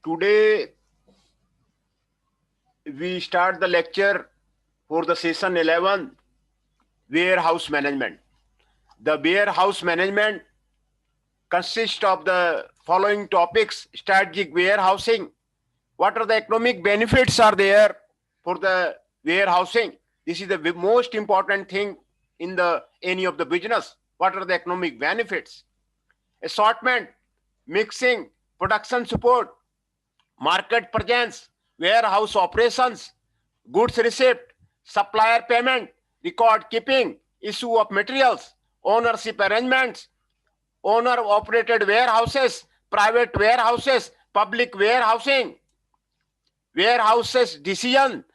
Today we start the lecture for the session 11, warehouse management. The warehouse management consists of the following topics: strategic warehousing. What are the economic benefits are there for the warehousing? This is the most important thing in any of the business. What are the economic benefits? Assortment, mixing, production support, market presence, warehouse operations, goods receipt, supplier payment, record keeping, issue of materials, ownership arrangements, owner operated warehouses, private warehouses, public warehousing, warehouses decision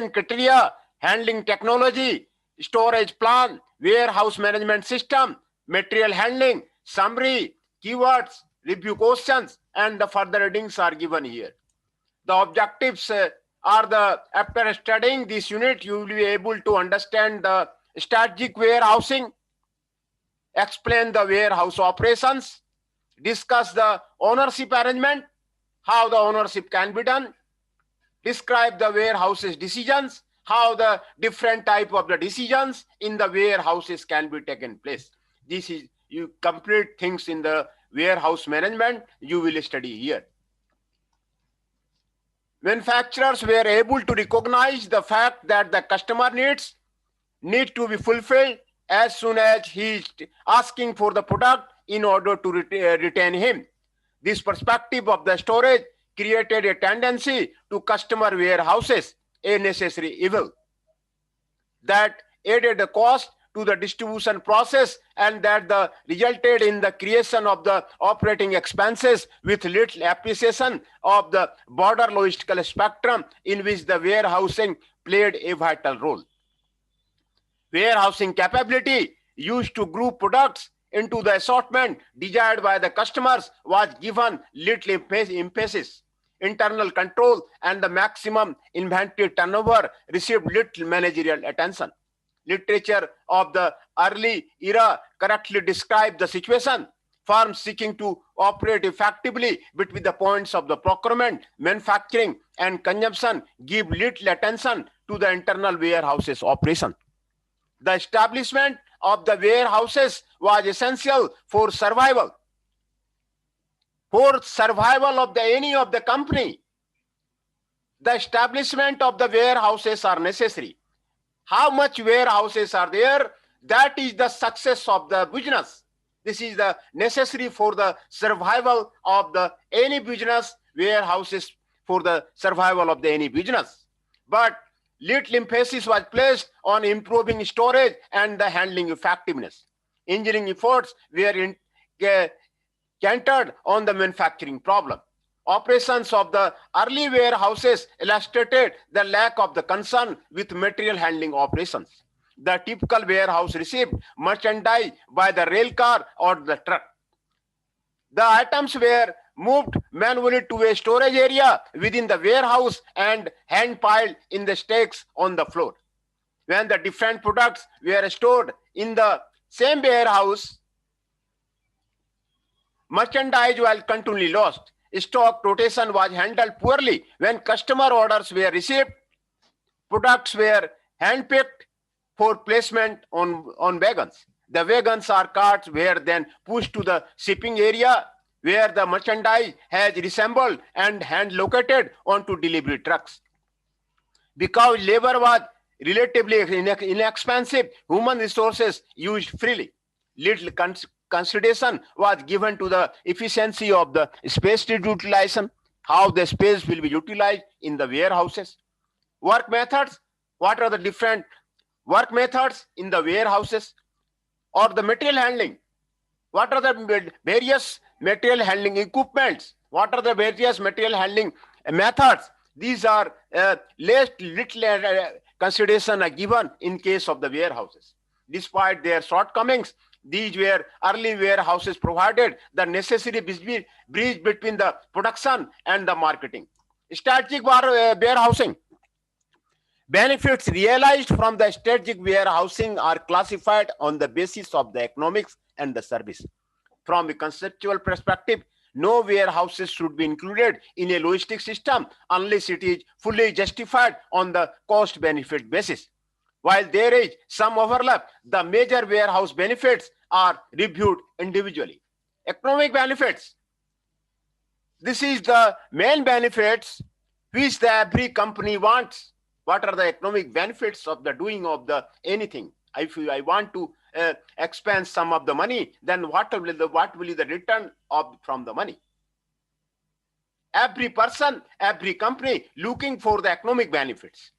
criteria, handling technology, storage plan, warehouse management system, material handling, summary, keywords, review questions, and the further readings are given here. The objectives are after studying this unit, you will be able to understand the strategic warehousing, explain the warehouse operations, discuss the ownership arrangement, how the ownership can be done, describe the warehouses decisions, how the different type of the decisions in the warehouses can be taken place. This is you complete things in the warehouse management you will study here. Manufacturers were able to recognize the fact that the customer needs need to be fulfilled as soon as he is asking for the product in order to retain him. This perspective of the storage created a tendency to customer warehouses, a necessary evil that added the cost to the distribution process and that resulted in the creation of the operating expenses with little appreciation of the broader logistical spectrum in which the warehousing played a vital role. Warehousing capability used to group products into the assortment desired by the customers was given little emphasis. Internal control and the maximum inventory turnover received little managerial attention. Literature of the early era correctly described the situation. Firms seeking to operate effectively between the points of the procurement, manufacturing, and consumption give little attention to the internal warehouses operation. The establishment of the warehouses was essential for survival. For survival of any of the company, the establishment of the warehouses are necessary. How much warehouses are there? That is the success of the business. This is the necessary for the survival of any business, warehouses for the survival of any business. But little emphasis was placed on improving storage and the handling effectiveness. Engineering efforts were centered on the manufacturing problem. Operations of the early warehouses illustrated the lack of the concern with material handling operations. The typical warehouse received merchandise by the rail car or the truck. The items were moved manually to a storage area within the warehouse and hand piled in the stacks on the floor. When the different products were stored in the same warehouse, merchandise was continually lost. Stock rotation was handled poorly. When customer orders were received, products were handpicked for placement on wagons. The wagons or carts were then pushed to the shipping area where the merchandise has reassembled and hand located onto delivery trucks. Because labor was relatively inexpensive, human resources used freely. Little consideration was given to the efficiency of the space utilization, how the space will be utilized in the warehouses. Work methods, what are the different work methods in the warehouses? Or the material handling, what are the various material handling equipments? What are the various material handling methods? These are little consideration are given in case of the warehouses. Despite their shortcomings, these were early warehouses provided the necessary bridge between the production and the marketing. Strategic warehousing. Benefits realized from the strategic warehousing are classified on the basis of the economics and the service. From a conceptual perspective, no warehouses should be included in a logistic system unless it is fully justified on the cost-benefit basis. While there is some overlap, the major warehouse benefits are reviewed individually. Economic benefits. This is the main benefits which every company wants. What are the economic benefits of the doing of the anything? If I want to expend some of the money, then what will be the return from the money? Every person, every company looking for the economic benefits.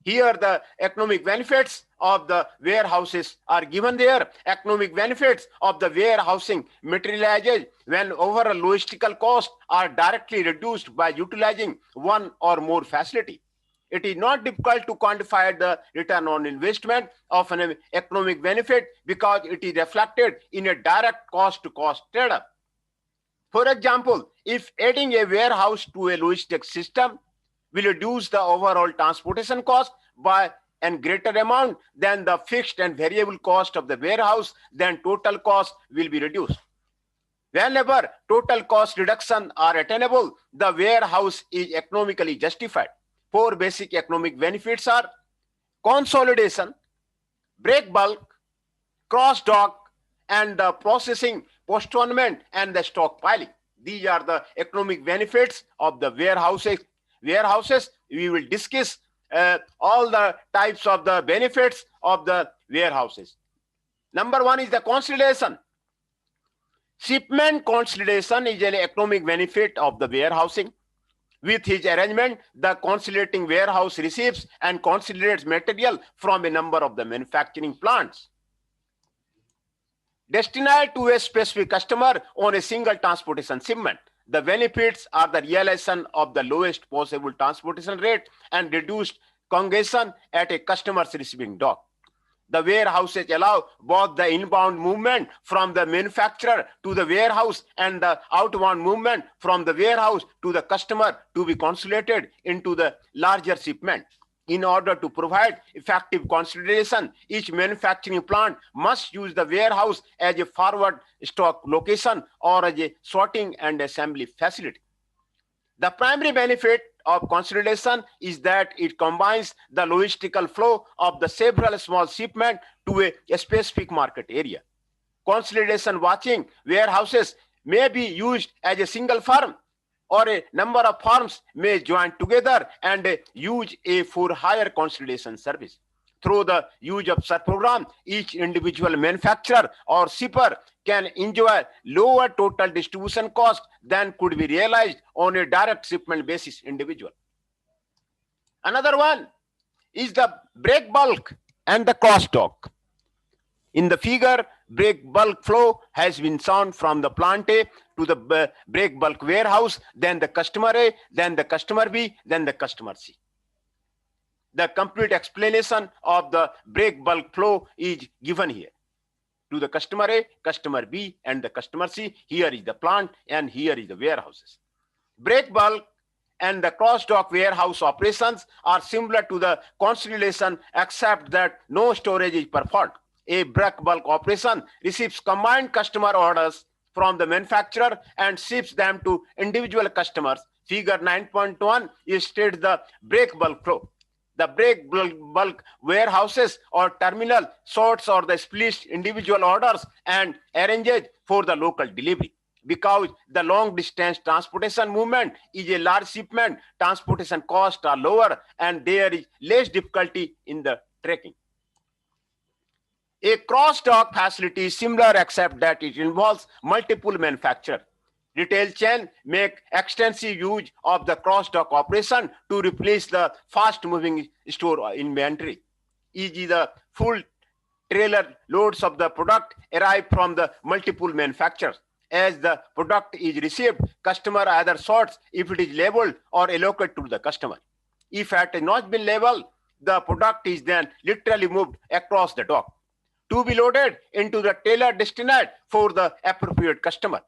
Here the economic benefits of the warehouses are given there. Economic benefits of the warehousing materializes when overall logistical costs are directly reduced by utilizing one or more facility. It is not difficult to quantify the return on investment of an economic benefit because it is reflected in a direct cost-to-cost trade-off. For example, if adding a warehouse to a logistics system will reduce the overall transportation cost by a greater amount than the fixed and variable cost of the warehouse, then total cost will be reduced. Whenever total cost reduction are attainable, the warehouse is economically justified. Four basic economic benefits are consolidation, break bulk, cross dock, and the processing postponement and the stockpiling. These are the economic benefits of the warehouses. We will discuss all the types of the benefits of the warehouses. Number one is the consolidation. Shipment consolidation is an economic benefit of the warehousing. With his arrangement, the consolidating warehouse receives and consolidates material from a number of the manufacturing plants destined to a specific customer on a single transportation shipment. The benefits are the realization of the lowest possible transportation rate and reduced congestion at a customer's receiving dock. The warehouses allow both the inbound movement from the manufacturer to the warehouse and the outbound movement from the warehouse to the customer to be consolidated into the larger shipment. In order to provide effective consolidation, each manufacturing plant must use the warehouse as a forward stock location or as a sorting and assembly facility. The primary benefit of consolidation is that it combines the logistical flow of the several small shipments to a specific market area. Consolidation watching warehouses may be used as a single firm, or a number of firms may join together and use a for hire consolidation service. Through the use of such program, each individual manufacturer or shipper can enjoy lower total distribution cost than could be realized on a direct shipment basis individual. Another one is the break bulk and the cross dock. In the figure, break bulk flow has been shown from the plant A to the break bulk warehouse, then the customer A, then the customer B, then the customer C. The complete explanation of the break bulk flow is given here. To the customer A, customer B, and the customer C, here is the plant and here is the warehouses. Break bulk and the cross-dock warehouse operations are similar to the consolidation except that no storage is performed. A break bulk operation receives combined customer orders from the manufacturer and ships them to individual customers. Figure 9.1 states the break bulk flow. The break bulk warehouses or terminal sorts or the splits individual orders and arranges for the local delivery. Because the long distance transportation movement is a large shipment, transportation costs are lower and there is less difficulty in the tracking. A cross-dock facility is similar except that it involves multiple manufacturers. Retail chain make extensive use of the cross-dock operation to replace the fast-moving store inventory. E.g., the full trailer loads of the product arrive from the multiple manufacturers. As the product is received, customer either sorts if it is labeled or allocated to the customer. If it has not been labeled, the product is then literally moved across the dock to be loaded into the trailer destined for the appropriate customer.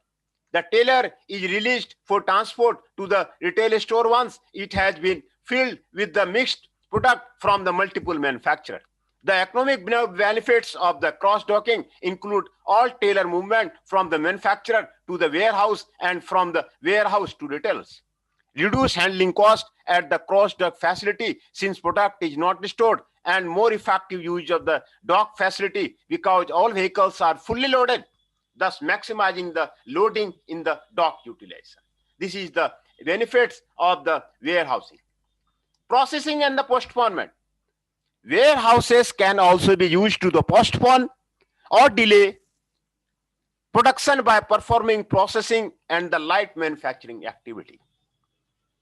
The trailer is released for transport to the retail store once it has been filled with the mixed product from the multiple manufacturers. The economic benefits of the cross-docking include all trailer movement from the manufacturer to the warehouse and from the warehouse to retailers. Reduce handling cost at the cross-dock facility since product is not stored, and more effective use of the dock facility because all vehicles are fully loaded, thus maximizing the loading in the dock utilization. This is the benefits of the warehousing. Processing and the postponement. Warehouses can also be used to the postpone or delay production by performing processing and the light manufacturing activity.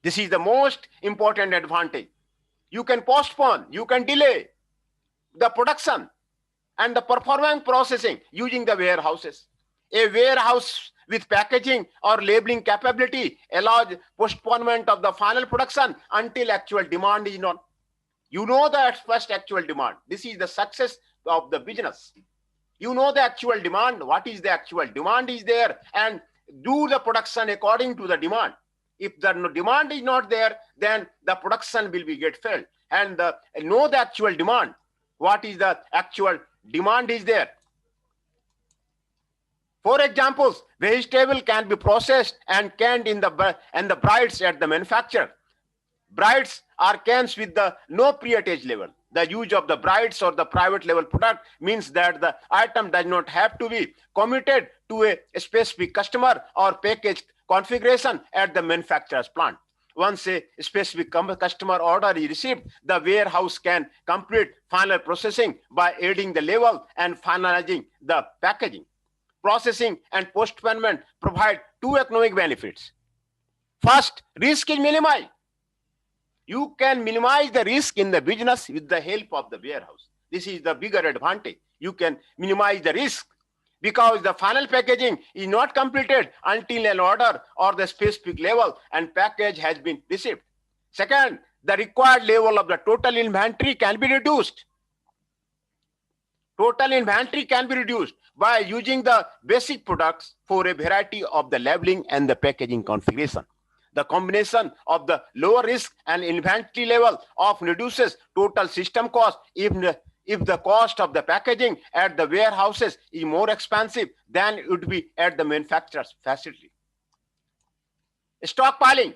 This is the most important advantage. You can postpone, you can delay the production and the performing processing using the warehouses. A warehouse with packaging or labeling capability allows postponement of the final production until actual demand is known. You know the first actual demand. This is the success of the business. You know the actual demand, what is the actual demand is there, and do the production according to the demand. If the demand is not there, then the production will be get failed. And know the actual demand. What is the actual demand is there. For examples, vegetable can be processed and canned in the brides at the manufacturer. Brides are cans with the no pre-attach level. The use of the brides or the private level product means that the item does not have to be committed to a specific customer or package configuration at the manufacturer's plant. Once a specific customer order is received, the warehouse can complete final processing by adding the label and finalizing the packaging. Processing and postponement provide two economic benefits. First, risk is minimized. You can minimize the risk in the business with the help of the warehouse. This is the bigger advantage. You can minimize the risk because the final packaging is not completed until an order or the specific level and package has been received. Second, the required level of the total inventory can be reduced. Total inventory can be reduced by using the basic products for a variety of the labeling and the packaging configuration. The combination of the lower risk and inventory level of reduces total system cost if the cost of the packaging at the warehouses is more expensive than it would be at the manufacturer's facility. Stockpiling.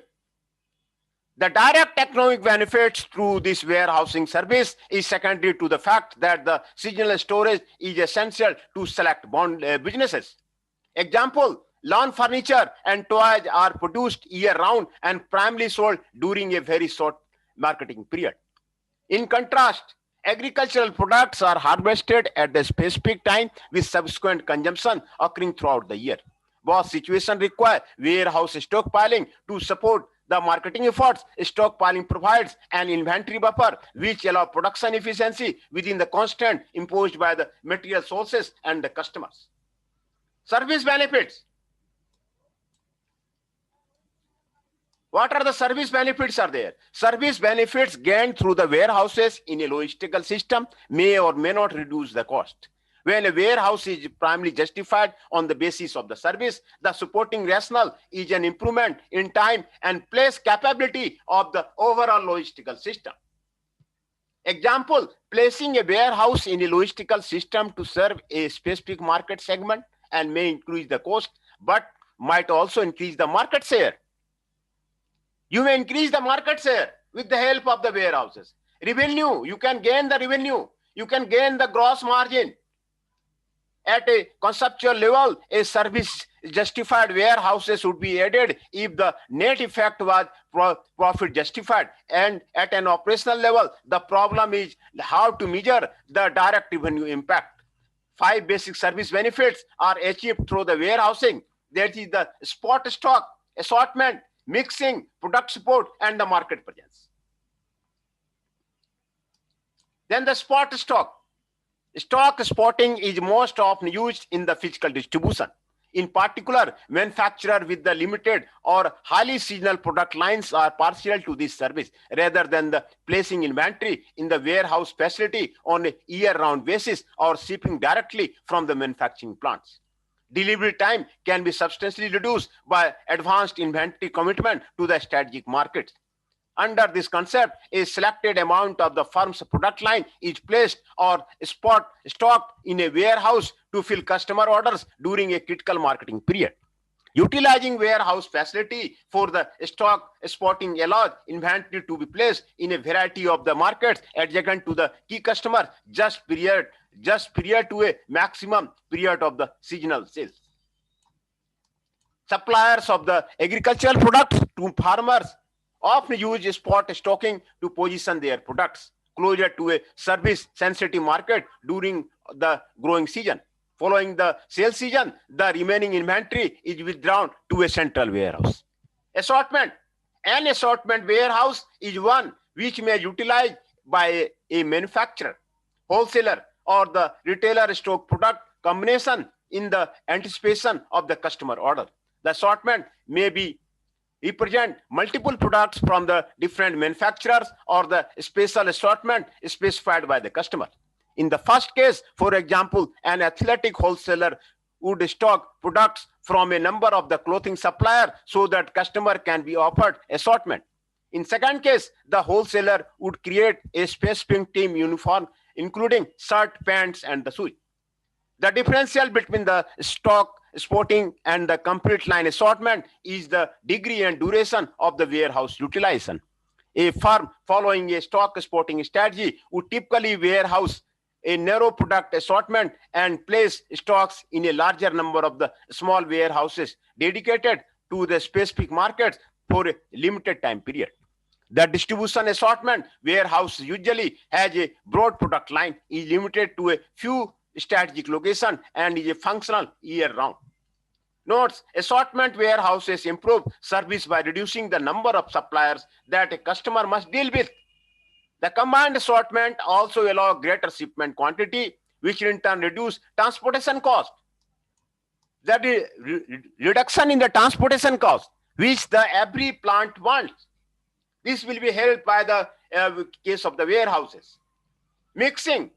The direct economic benefits through this warehousing service is secondary to the fact that the seasonal storage is essential to select businesses. Example, lawn furniture and toys are produced year-round and primarily sold during a very short marketing period. In contrast, agricultural products are harvested at a specific time with subsequent consumption occurring throughout the year. Both situations require warehouse stockpiling to support the marketing efforts. Stockpiling provides an inventory buffer which allows production efficiency within the constraint imposed by the material sources and the customers. Service benefits. What are the service benefits are there? Service benefits gained through the warehouses in a logistical system may or may not reduce the cost. When a warehouse is primarily justified on the basis of the service, the supporting rationale is an improvement in time and place capability of the overall logistical system. Example, placing a warehouse in a logistical system to serve a specific market segment and may increase the cost, but might also increase the market share. You may increase the market share with the help of the warehouses. Revenue, you can gain the revenue. You can gain the gross margin. At a conceptual level, a service justified warehouses would be added if the net effect was profit justified. And at an operational level, the problem is how to measure the direct revenue impact. 5 basic service benefits are achieved through the warehousing. That is the spot stock, assortment, mixing, product support, and the market presence. Then the spot stock. Stock spotting is most often used in the physical distribution. In particular, manufacturers with the limited or highly seasonal product lines are partial to this service rather than the placing inventory in the warehouse facility on a year-round basis or shipping directly from the manufacturing plants. Delivery time can be substantially reduced by advanced inventory commitment to the strategic markets. Under this concept, a selected amount of the firm's product line is placed or stocked in a warehouse to fill customer orders during a critical marketing period. Utilizing warehouse facility for the stock spotting allows inventory to be placed in a variety of the markets adjacent to the key customer just prior to a maximum period of the seasonal sales. Suppliers of the agricultural products to farmers often use spot stocking to position their products closer to a service-sensitive market during the growing season. Following the sales season, the remaining inventory is withdrawn to a central warehouse. Assortment. An assortment warehouse is one which may be utilized by a manufacturer, wholesaler, or the retailer stock product combination in the anticipation of the customer order. The assortment may be represent multiple products from the different manufacturers or the special assortment specified by the customer. In the first case, for example, an athletic wholesaler would stock products from a number of the clothing supplier so that customer can be offered assortment. In second case, the wholesaler would create a specific team uniform, including shirt, pants, and the shoes. The differential between the stock spotting and the complete line assortment is the degree and duration of the warehouse utilization. A firm following a stock spotting strategy would typically warehouse a narrow product assortment and place stocks in a larger number of the small warehouses dedicated to the specific markets for a limited time period. The distribution assortment warehouse usually has a broad product line, is limited to a few strategic locations, and is a functional year-round. Notes: assortment warehouses improve service by reducing the number of suppliers that a customer must deal with. The combined assortment also allows greater shipment quantity, which in turn reduce transportation cost. The reduction in the transportation cost, which the every plant wants. This will be helped by the case of the warehouses. Mixing.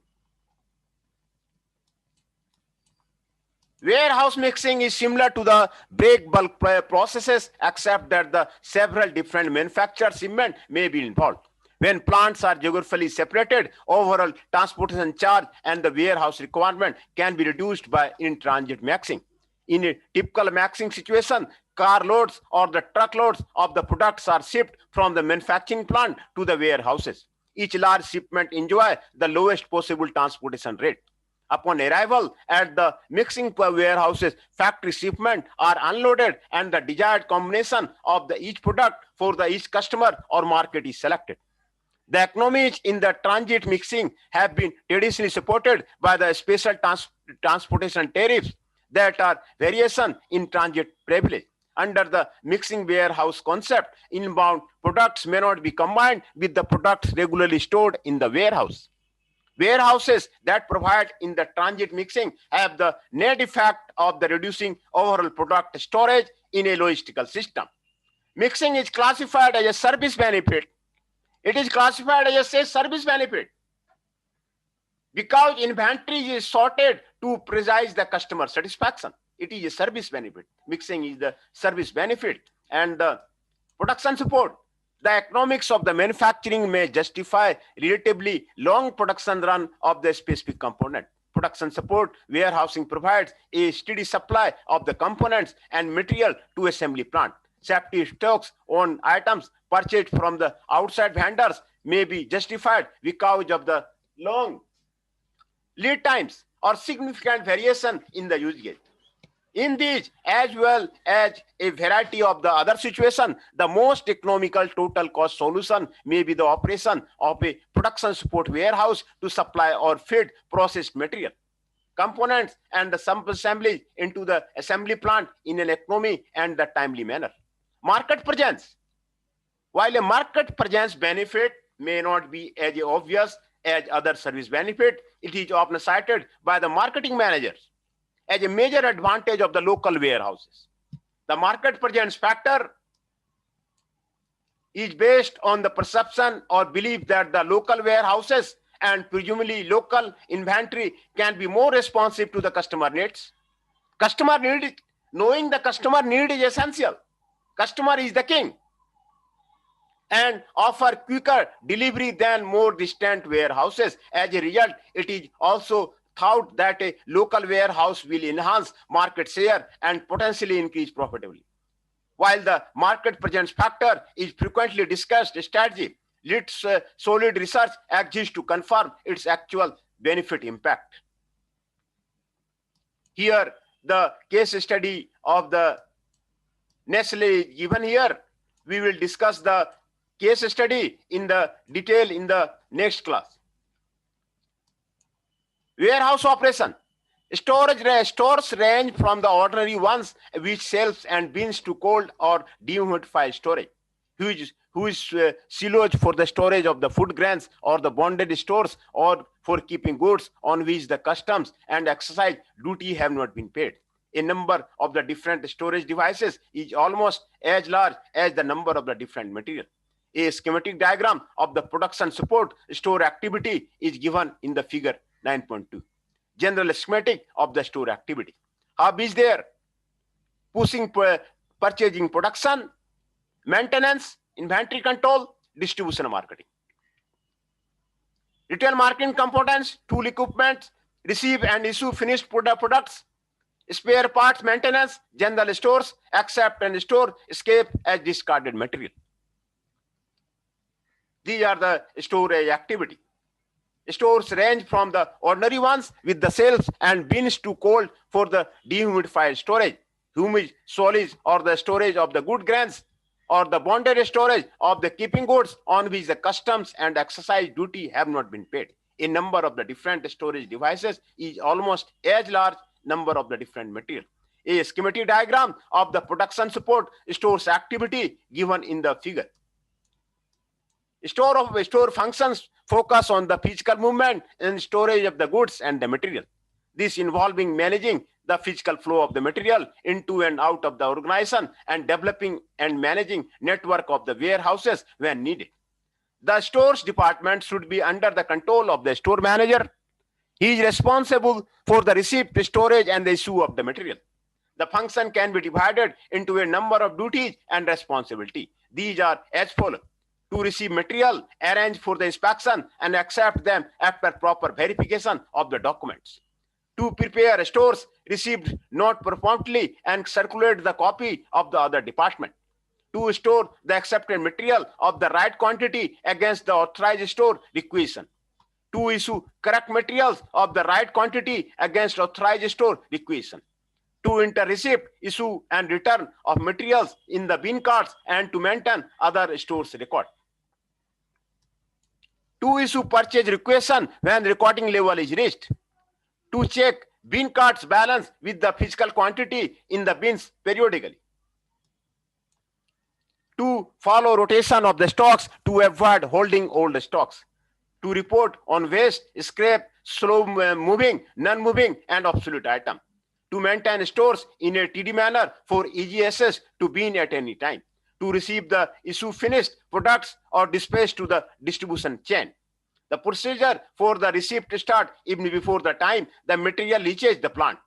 Warehouse mixing is similar to the break bulk processes, except that the several different manufactured shipment may be involved. When plants are geographically separated, overall transportation charge and the warehouse requirement can be reduced by in-transit mixing. In a typical mixing situation, car loads or the truckloads of the products are shipped from the manufacturing plant to the warehouses. Each large shipment enjoys the lowest possible transportation rate. Upon arrival at the mixing warehouses, factory shipment are unloaded and the desired combination of each product for each customer or market is selected. The economies in the transit mixing have been traditionally supported by the special transportation tariffs that are variation in transit privilege. Under the mixing warehouse concept, inbound products may not be combined with the products regularly stored in the warehouse. Warehouses that provide in the transit mixing have the net effect of the reducing overall product storage in a logistical system. Mixing is classified as a service benefit. It is classified as a service benefit because inventory is sorted to precise the customer satisfaction. It is a service benefit. Mixing is the service benefit. And the production support. The economics of the manufacturing may justify relatively long production run of the specific component. Production support warehousing provides a steady supply of the components and material to assembly plant. Safety stocks on items purchased from the outside vendors may be justified because of the long lead times or significant variation in the usage. In these, as well as a variety of the other situations, the most economical total cost solution may be the operation of a production support warehouse to supply or feed processed material, components, and the sub-assembly into the assembly plant in an economy and the timely manner. Market presence. While a market presence benefit may not be as obvious as other service benefit, it is often cited by the marketing managers as a major advantage of the local warehouses. The market presence factor is based on the perception or belief that the local warehouses and presumably local inventory can be more responsive to the customer needs. Knowing the customer need is essential. Customer is the king. and offer quicker delivery than more distant warehouses. As a result, it is also thought that a local warehouse will enhance market share and potentially increase profitability. While the market presence factor is frequently discussed strategy, solid research exists to confirm its actual benefit impact. Here, the case study of the Nestle is given here. We will discuss the case study in the detail in the next class. Warehouse operation. Stores range from the ordinary ones with shelves and bins to cold or dehumidified storage, whose silos for the storage of the food grains, or the bonded stores or for keeping goods on which the customs and excise duty have not been paid. A number of the different storage devices is almost as large as the number of the different material. A schematic diagram of the production support store activity is given in the figure 9.2. General schematic of the store activity. Hub is there: pushing, purchasing, production, maintenance, inventory control, distribution, marketing. Retail marketing components: tool, equipment, receive and issue finished products, spare parts, maintenance, general stores, accept and store, escape as discarded material. These are the storage activity. Stores range from the ordinary ones with the shelves and bins to cold for the dehumidified storage, humid solids or the storage of the good grains, or the bonded storage of the keeping goods on which the customs and excise duty have not been paid. A number of the different storage devices is almost as large number of the different material. A schematic diagram of the production support stores activity given in the figure. Store functions focus on the physical movement and storage of the goods and the material. This involving managing the physical flow of the material into and out of the organization and developing and managing network of the warehouses when needed. The stores department should be under the control of the store manager. He is responsible for the receipt, storage, and the issue of the material. The function can be divided into a number of duties and responsibility. These are as follows: to receive material, arrange for the inspection, and accept them after proper verification of the documents. To prepare stores received note promptly and circulate the copy of the other department. To store the accepted material of the right quantity against the authorized store requisition. To issue correct materials of the right quantity against authorized store requisition. To enter receipt, issue, and return of materials in the bin cards, and to maintain other stores record. To issue purchase requisition when recording level is reached. To check bin cards balance with the physical quantity in the bins periodically. To follow rotation of the stocks to avoid holding old stocks. To report on waste, scrap, slow moving, non-moving, and obsolete item. To maintain stores in a TD manner for easy access to bin at any time. To receive the issue finished products or dispatch to the distribution chain. The procedure for the receipt start even before the time the material reaches the plant.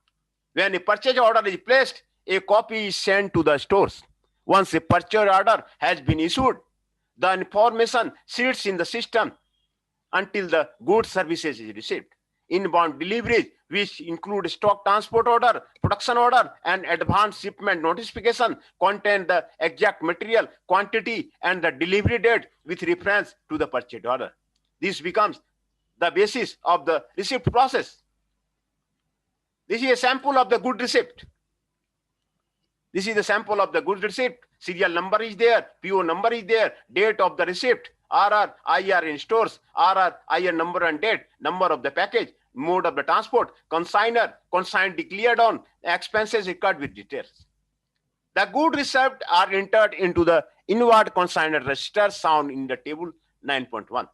When a purchase order is placed, a copy is sent to the stores. Once a purchase order has been issued, the information sits in the system until the goods services is received. Inbound deliveries, which include stock transport order, production order, and advance shipment notification, contain the exact material quantity and the delivery date with reference to the purchase order. This becomes the basis of the receipt process. This is a sample of the good receipt. This is the sample of the good receipt. Serial number is there, PO number is there, date of the receipt, RR, IR in stores, RR, IR number and date, number of the package, mode of the transport, consigner, consigned declared on, expenses recorded with details. The good received are entered into the inward consignor register found in the table 9.1.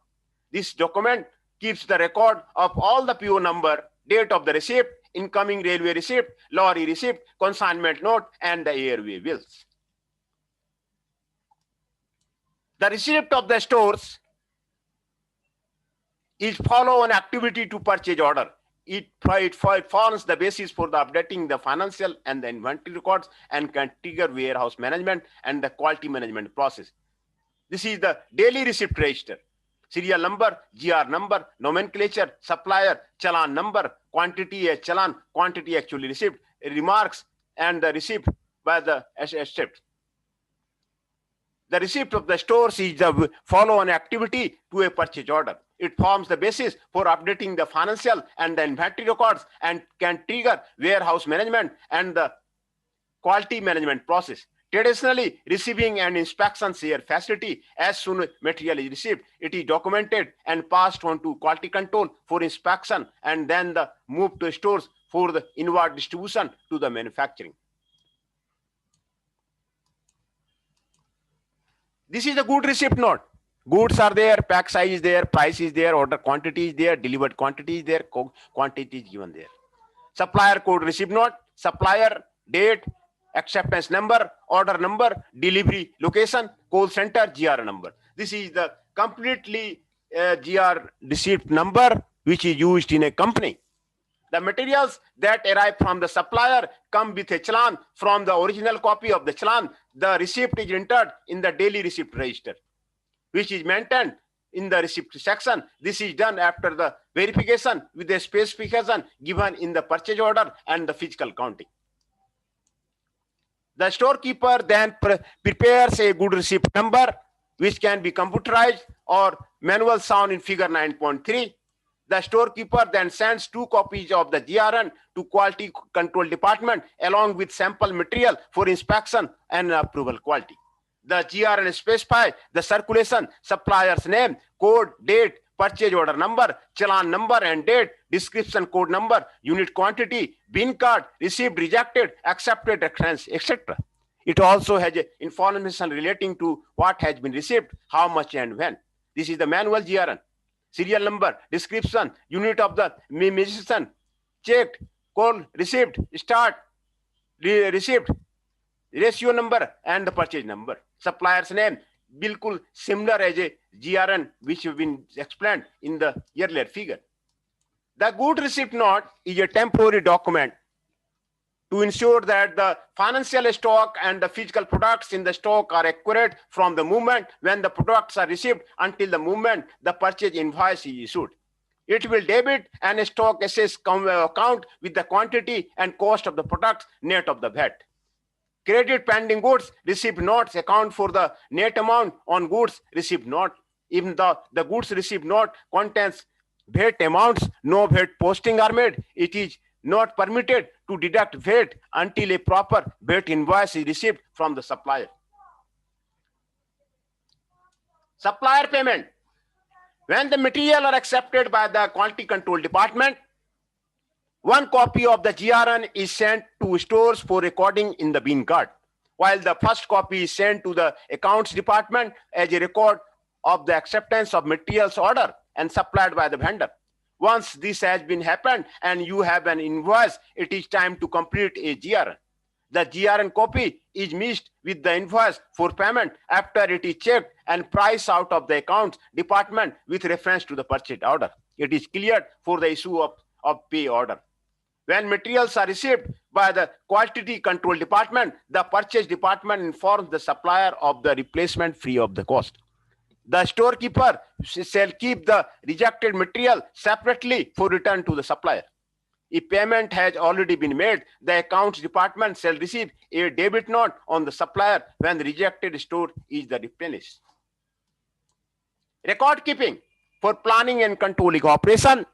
This document keeps the record of all the PO number, date of the receipt, incoming railway receipt, lorry receipt, consignment note, and the airway bills. The receipt of the stores is follow an activity to purchase order. It forms the basis for the updating the financial and the inventory records and can trigger warehouse management and the quality management process. This is the daily receipt register. Serial number, GR number, nomenclature, supplier, challan number, quantity as challan, quantity actually received, remarks, and the receipt by the accept. The receipt of the stores is the follow-on activity to a purchase order. It forms the basis for updating the financial and the inventory records and can trigger warehouse management and the quality management process. Traditionally, receiving and inspection share facility. As soon as material is received, it is documented and passed on to quality control for inspection and then the move to stores for the inward distribution to the manufacturing. This is the good receipt note. Goods are there, pack size is there, price is there, order quantity is there, delivered quantity is there, quantity is given there. Supplier code receipt note, supplier, date, acceptance number, order number, delivery location, call center, GR number. This is the completely GR receipt number which is used in a company. The materials that arrive from the supplier come with a challan from the original copy of the challan. The receipt is entered in the daily receipt register, which is maintained in the receipt section. This is done after the verification with the specification given in the purchase order and the physical counting. The storekeeper then prepares a good receipt number, which can be computerized or manual shown in figure 9.3. The storekeeper then sends 2 copies of the GRN to quality control department along with sample material for inspection and approval quality. The GRN specifies the circulation, supplier's name, code, date, purchase order number, challan number and date, description code number, unit quantity, bin card, received, rejected, accepted, etc. It also has information relating to what has been received, how much and when. This is the manual GRN. Serial number, description, unit of the musician, checked, call, received, start, received, ratio number and the purchase number. Supplier's name, bilkul similar as a GRN which have been explained in the earlier figure. The good receipt note is a temporary document to ensure that the financial stock and the physical products in the stock are accurate from the moment when the products are received until the moment the purchase invoice is issued. It will debit and stock assess account with the quantity and cost of the products net of the VAT. Credit pending goods received notes account for the net amount on goods received note. Even the goods received note contains VAT amounts, no VAT posting are made. It is not permitted to deduct VAT until a proper VAT invoice is received from the supplier. Supplier payment. When the material are accepted by the quality control department, 1 copy of the GRN is sent to stores for recording in the bin card, while the first copy is sent to the accounts department as a record of the acceptance of materials order and supplied by the vendor. Once this has been happened and you have an invoice, it is time to complete a GRN. The GRN copy is mixed with the invoice for payment after it is checked and priced out of the accounts department with reference to the purchase order. It is cleared for the issue of pay order. When materials are received by the quality control department, the purchase department informs the supplier of the replacement free of the cost. The storekeeper shall keep the rejected material separately for return to the supplier. If payment has already been made, the accounts department shall receive a debit note on the supplier when the rejected store is replenished. Record keeping. For planning and controlling operation,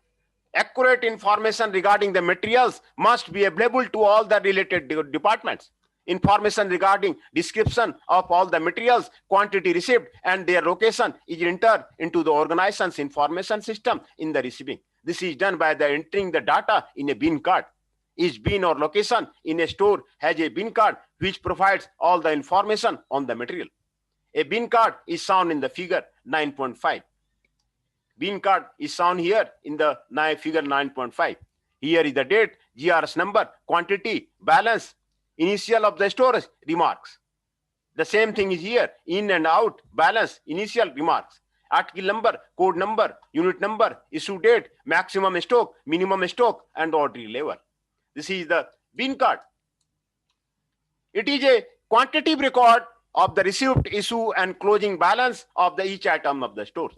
accurate information regarding the materials must be available to all the related departments. Information regarding description of all the materials, quantity received, and their location is entered into the organization's information system in the receiving. This is done by the entering the data in a bin card. Each bin or location in a store has a bin card which provides all the information on the material. A bin card is shown in the figure 9.5. Bin card is shown here in the figure 9.5. Here is the date, GRS number, quantity, balance, initial of the storage, remarks. The same thing is here, in and out, balance, initial, remarks. Article number, code number, unit number, issue date, maximum stock, minimum stock, and order level. This is the bin card. It is a quantitative record of the receipt, issue, and closing balance of the each item of the store.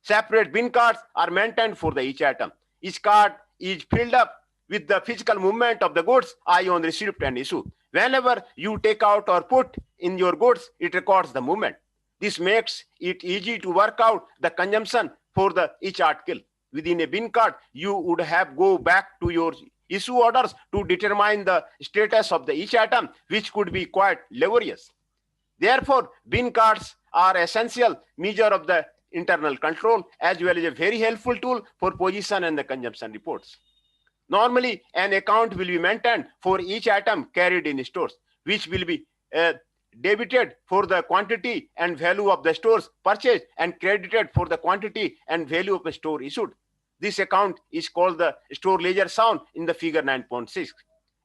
Separate bin cards are maintained for the each item. Each card is filled up with the physical movement of the goods I on receipt and issue. Whenever you take out or put in your goods, it records the movement. This makes it easy to work out the consumption for the each article. Within a bin card, you would have go back to your issue orders to determine the status of the each item, which could be quite laborious. Therefore, bin cards are essential measure of the internal control as well as a very helpful tool for position and the consumption reports. Normally, an account will be maintained for each item carried in stores, which will be debited for the quantity and value of the stores purchased and credited for the quantity and value of the store issued. This account is called the store ledger shown in the figure 9.6.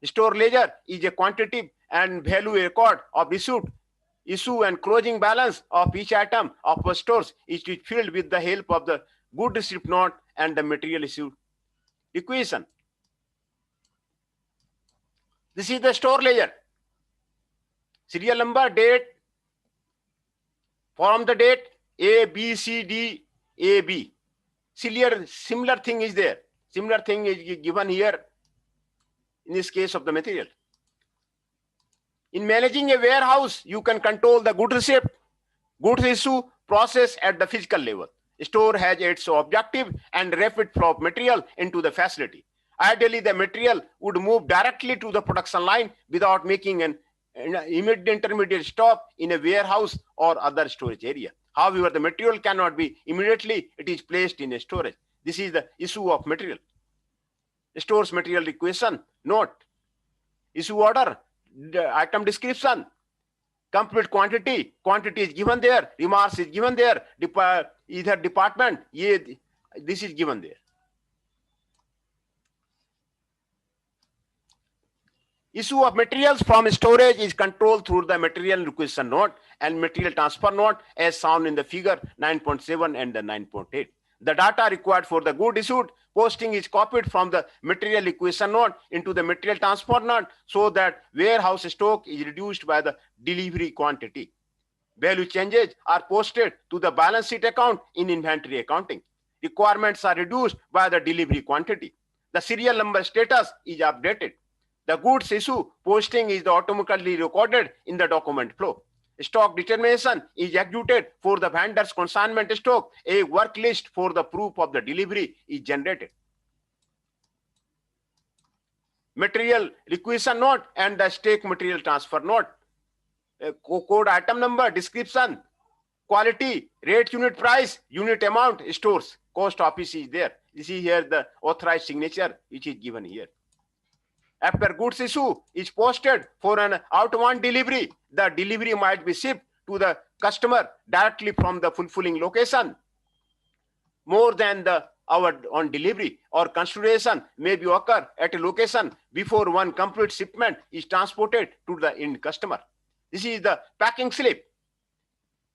Store ledger is a quantity and value record of receipt, issue, and closing balance of each item of a stores is filled with the help of the good receipt note and the material issue equation. This is the store ledger. Serial number, date, from the date A, B, C, D, A, B. Similar thing is there. Similar thing is given here in this case of the material. In managing a warehouse, you can control the good receipt, goods issue process at the physical level. Store has its objective and rapid flow of material into the facility. Ideally, the material would move directly to the production line without making an immediate intermediate stop in a warehouse or other storage area. However, the material cannot be immediately, it is placed in a storage. This is the issue of material. Stores material requisition, note, issue order, the item description, complete quantity is given there, remarks is given there, either department, this is given there. Issue of materials from storage is controlled through the material requisition note and material transfer note as shown in the figure 9.7 and the 9.8. The data required for the good issued posting is copied from the material requisition note into the material transfer note so that warehouse stock is reduced by the delivery quantity. Value changes are posted to the balance sheet account in inventory accounting. Requirements are reduced by the delivery quantity. The serial number status is updated. The goods issue posting is automatically recorded in the document flow. Stock determination is executed for the vendor's consignment stock. A work list for the proof of the delivery is generated. Material requisition note and the stake material transfer note. Code item number, description, quality, rate, unit price, unit amount, stores, cost office is there. This is here the authorized signature which is given here. After goods issue is posted for an outbound delivery, the delivery might be shipped to the customer directly from the fulfilling location. More than the hour on delivery or consideration may be occur at a location before one complete shipment is transported to the end customer. This is the packing slip.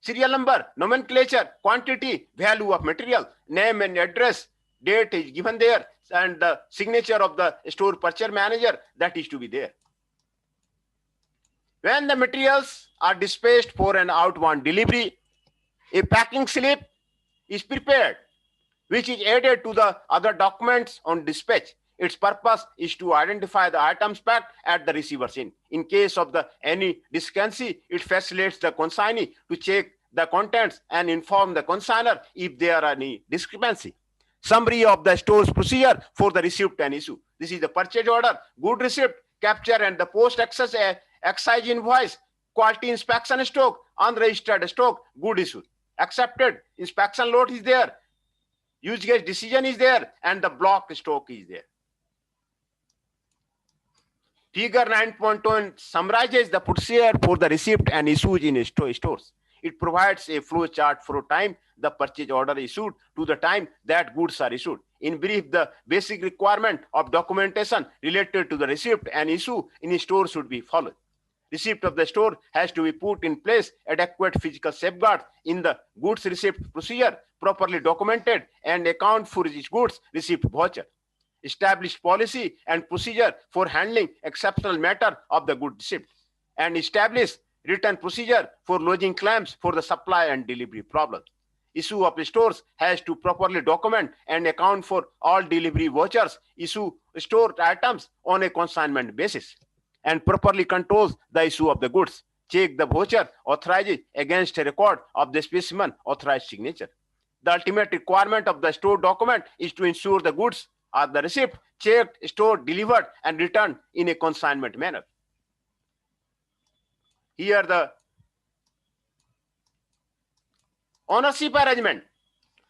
Serial number, nomenclature, quantity, value of material, name and address, date is given there, and the signature of the store purchase manager that is to be there. When the materials are dispatched for an outbound delivery, a packing slip is prepared, which is added to the other documents on dispatch. Its purpose is to identify the items packed at the receiver's end. In case of any discrepancy, it facilitates the consignee to check the contents and inform the consignor if there are any discrepancy. Summary of the store's procedure for the receipt and issue. This is the purchase order, good receipt, capture and the post excise invoice, quality inspection stock, unregistered stock, good issue. Accepted inspection load is there, use case decision is there, and the block stock is there. Figure 9.1 summarizes the procedure for the receipt and issues in stores. It provides a flow chart for time the purchase order issued to the time that goods are issued. In brief, the basic requirement of documentation related to the receipt and issue in a store should be followed. Receipt of the store has to be put in place, adequate physical safeguards in the goods receipt procedure, properly documented, and account for each goods receipt voucher. Establish policy and procedure for handling exceptional matter of the good receipt, and establish written procedure for lodging claims for the supply and delivery problems. Issue of stores has to properly document and account for all delivery vouchers, issue stored items on a consignment basis, and properly controls the issue of the goods. Check the voucher authorized against a record of the specimen authorized signature. The ultimate requirement of the store document is to ensure the goods are the receipt, checked, stored, delivered, and returned in a consignment manner. Here the ownership arrangement.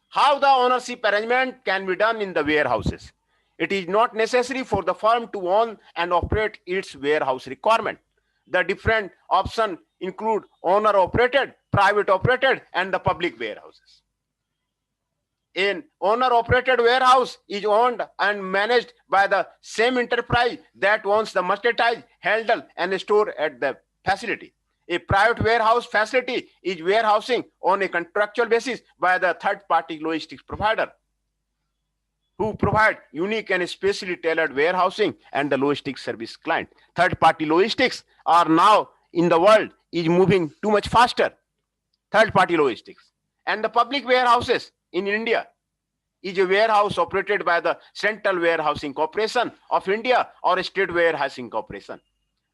How the ownership arrangement can be done in the warehouses. It is not necessary for the firm to own and operate its warehouse requirement. The different options include owner-operated, private-operated, and the public warehouses. An owner-operated warehouse is owned and managed by the same enterprise that owns the merchandise, handle, and store at the facility. A private warehouse facility is warehousing on a contractual basis by the third-party logistics provider who provide unique and specially tailored warehousing and the logistics service client. Third-party logistics are now in the world is moving too much faster. Third-party logistics. And the public warehouses in India is a warehouse operated by the Central Warehousing Corporation of India or State Warehousing Corporation.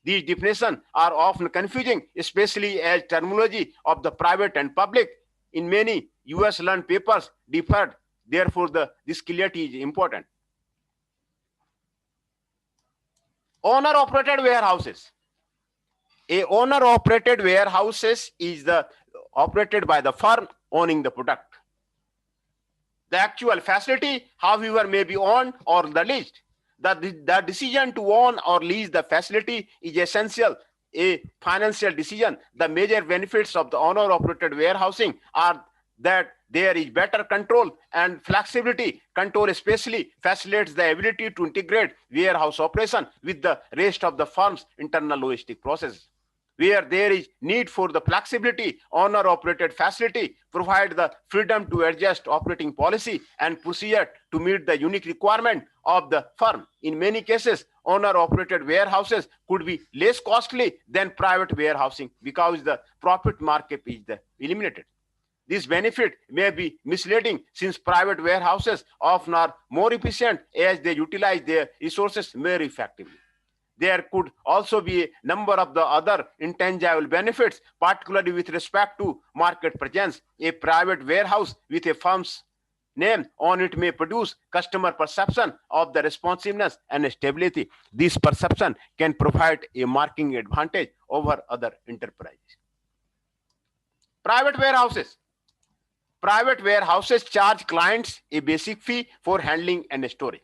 These definitions are often confusing, especially as terminology of the private and public in many US learned papers differed. Therefore, this clarity is important. Owner-operated warehouses. A owner-operated warehouses is operated by the firm owning the product. The actual facility, however, may be owned or the leased. The decision to own or lease the facility is essential, a financial decision. The major benefits of the owner-operated warehousing are that there is better control and flexibility. Control especially facilitates the ability to integrate warehouse operation with the rest of the firm's internal logistic processes. Where there is need for the flexibility, owner-operated facility provide the freedom to adjust operating policy and procedure to meet the unique requirement of the firm. In many cases, owner-operated warehouses could be less costly than private warehousing because the profit markup is eliminated. This benefit may be misleading since private warehouses often are more efficient as they utilize their resources more effectively. There could also be a number of the other intangible benefits, particularly with respect to market presence. A private warehouse with a firm's name on it may produce customer perception of the responsiveness and stability. This perception can provide a marketing advantage over other enterprises. Private warehouses. Private warehouses charge clients a basic fee for handling and storage.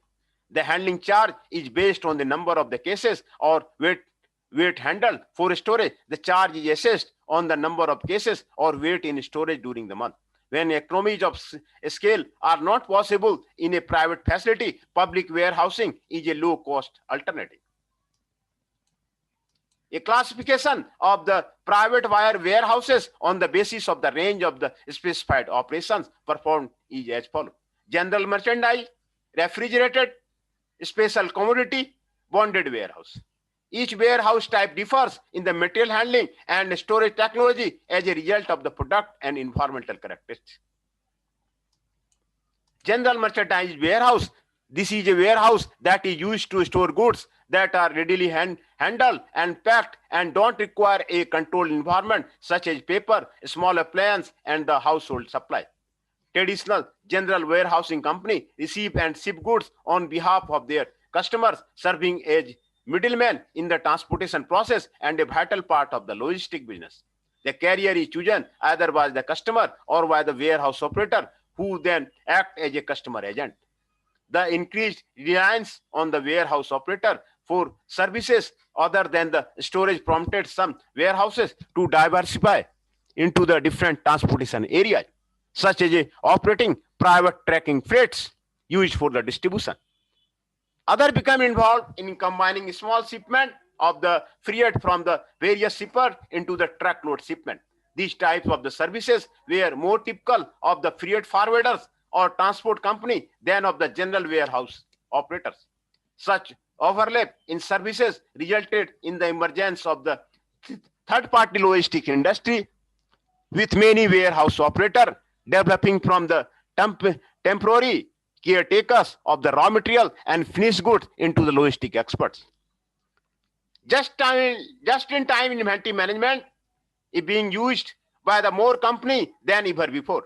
The handling charge is based on the number of the cases or weight handled. For storage, the charge is assessed on the number of cases or weight in storage during the month. When economies of scale are not possible in a private facility, public warehousing is a low-cost alternative. A classification of the private warehouses on the basis of the range of the specified operations performed is as follows. General merchandise, refrigerated, special commodity, bonded warehouse. Each warehouse type differs in the material handling and storage technology as a result of the product and environmental characteristics. General merchandise warehouse. This is a warehouse that is used to store goods that are readily handled and packed and don't require a controlled environment such as paper, small appliances, and the household supply. Traditional general warehousing company receive and ship goods on behalf of their customers, serving as middlemen in the transportation process and a vital part of the logistic business. The carrier is chosen either by the customer or by the warehouse operator, who then act as a customer agent. The increased reliance on the warehouse operator for services other than the storage prompted some warehouses to diversify into the different transportation areas, such as operating private tracking freights used for the distribution. Others become involved in combining small shipment of the freight from the various shippers into the truckload shipment. These types of the services were more typical of the freight forwarders or transport company than of the general warehouse operators. Such overlap in services resulted in the emergence of the third-party logistic industry with many warehouse operator developing from the temporary caretakers of the raw material and finished goods into the logistic experts. Just-in-time inventory management is being used by the more company than ever before.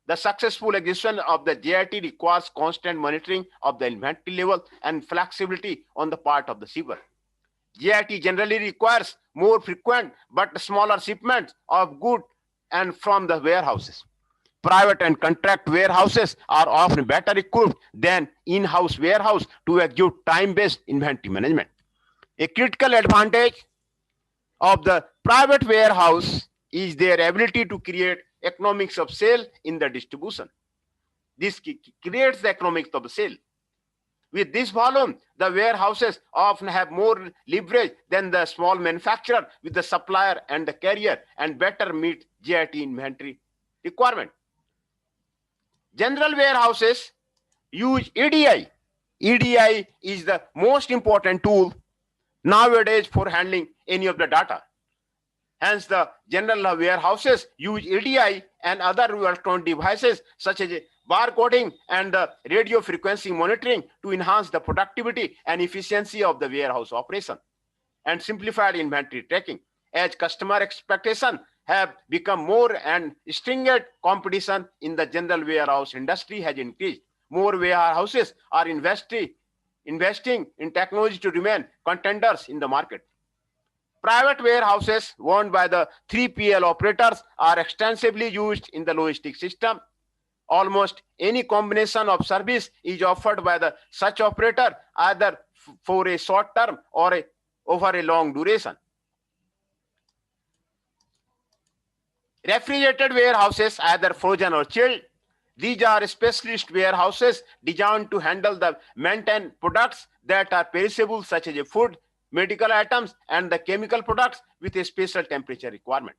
The successful execution of the JIT requires constant monitoring of the inventory level and flexibility on the part of the shipper. JIT generally requires more frequent but smaller shipments of goods and from the warehouses. Private and contract warehouses are often better equipped than in-house warehouse to execute time-based inventory management. A critical advantage of the private warehouse is their ability to create economics of scale in the distribution. This creates the economics of scale. With this volume, the warehouses often have more leverage than the small manufacturer with the supplier and the carrier and better meet JIT inventory requirement. General warehouses use EDI. EDI is the most important tool nowadays for handling any of the data. Hence, the general warehouses use EDI and other electronic devices such as barcoding and the radio frequency monitoring to enhance the productivity and efficiency of the warehouse operation and simplified inventory tracking. As customer expectations have become more and stringent, competition in the general warehouse industry has increased. More warehouses are investing in technology to remain contenders in the market. Private warehouses owned by the 3PL operators are extensively used in the logistics system. Almost any combination of service is offered by the such operator either for a short term or over a long duration. Refrigerated warehouses, either frozen or chilled, these are specialist warehouses designed to handle the maintain products that are perishable such as food, medical items, and the chemical products with a special temperature requirement.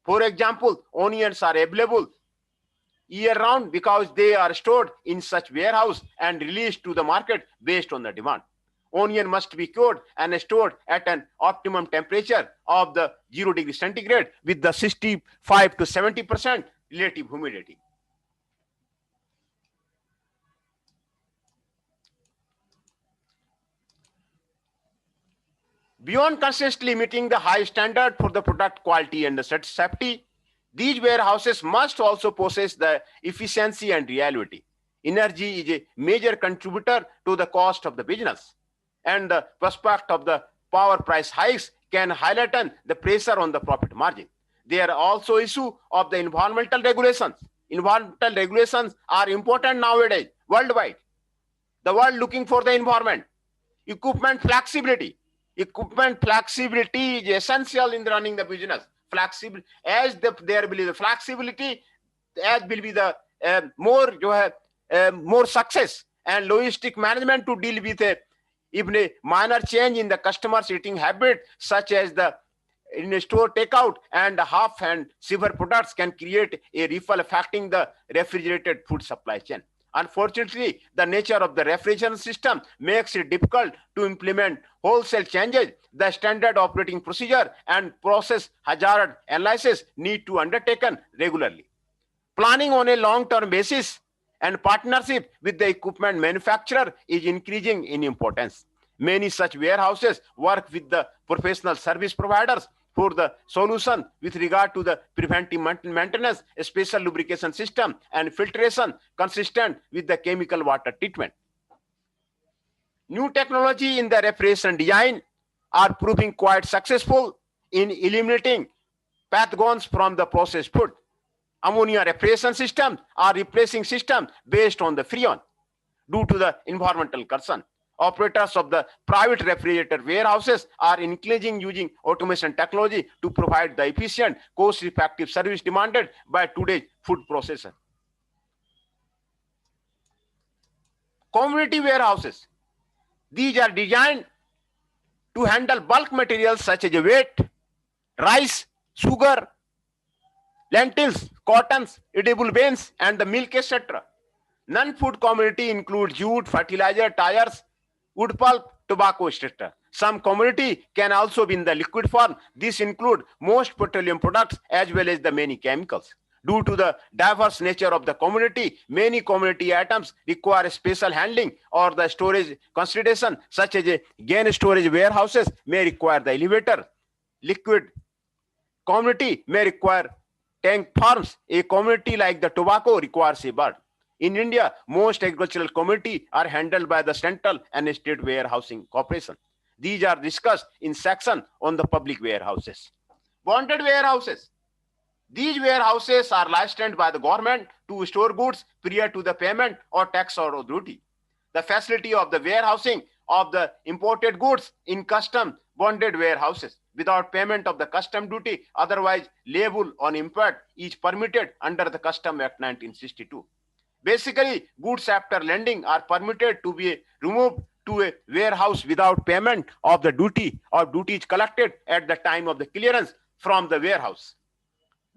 For example, onions are available year-round because they are stored in such warehouse and released to the market based on the demand. Onion must be cured and stored at an optimum temperature of the 0 degree centigrade with the 65 to 70% relative humidity. Beyond consistently meeting the high standard for the product quality and the safety, these warehouses must also possess the efficiency and reliability. Energy is a major contributor to the cost of the business, and the prospect of the power price hikes can heighten the pressure on the profit margin. There are also issues of the environmental regulations. Environmental regulations are important nowadays worldwide. The world looking for the environment. Equipment flexibility. Equipment flexibility is essential in running the business. Flexible as there will be the flexibility, as will be the more success and logistic management to deal with even a minor change in the customer's eating habit, such as the in-store takeout and half and silver products can create a ripple affecting the refrigerated food supply chain. Unfortunately, the nature of the refrigeration system makes it difficult to implement wholesale changes. The standard operating procedure and process hazard analysis need to undertaken regularly. Planning on a long-term basis and partnership with the equipment manufacturer is increasing in importance. Many such warehouses work with the professional service providers for the solution with regard to the preventive maintenance, a special lubrication system, and filtration consistent with the chemical water treatment. New technology in the refrigeration design are proving quite successful in eliminating pathogens from the processed food. Ammonia refrigeration systems are replacing systems based on the freon due to the environmental concern. Operators of the private refrigerator warehouses are increasing using automation technology to provide the efficient, cost-effective service demanded by today's food processor. Community warehouses. These are designed to handle bulk materials such as wheat, rice, sugar, lentils, cottons, edible beans, and the milk, etc. Non-food commodity includes jute, fertilizer, tires, wood pulp, tobacco, etc. Some commodity can also be in the liquid form. This include most petroleum products as well as the many chemicals. Due to the diverse nature of the commodity, many commodity items require special handling or the storage consideration, such as a grain storage warehouses may require the elevator. Liquid commodity may require tank farms. A commodity like the tobacco requires a bird. In India, most agricultural commodity are handled by the Central and State Warehousing Corporation. These are discussed in section on the public warehouses. Bonded warehouses. These warehouses are licensed by the government to store goods prior to the payment or tax or duty. The facility of the warehousing of the imported goods in custom bonded warehouses without payment of the custom duty, otherwise liable on import, is permitted under the Custom Act 1962. Basically, goods after landing are permitted to be removed to a warehouse without payment of the duty or duties collected at the time of the clearance from the warehouse.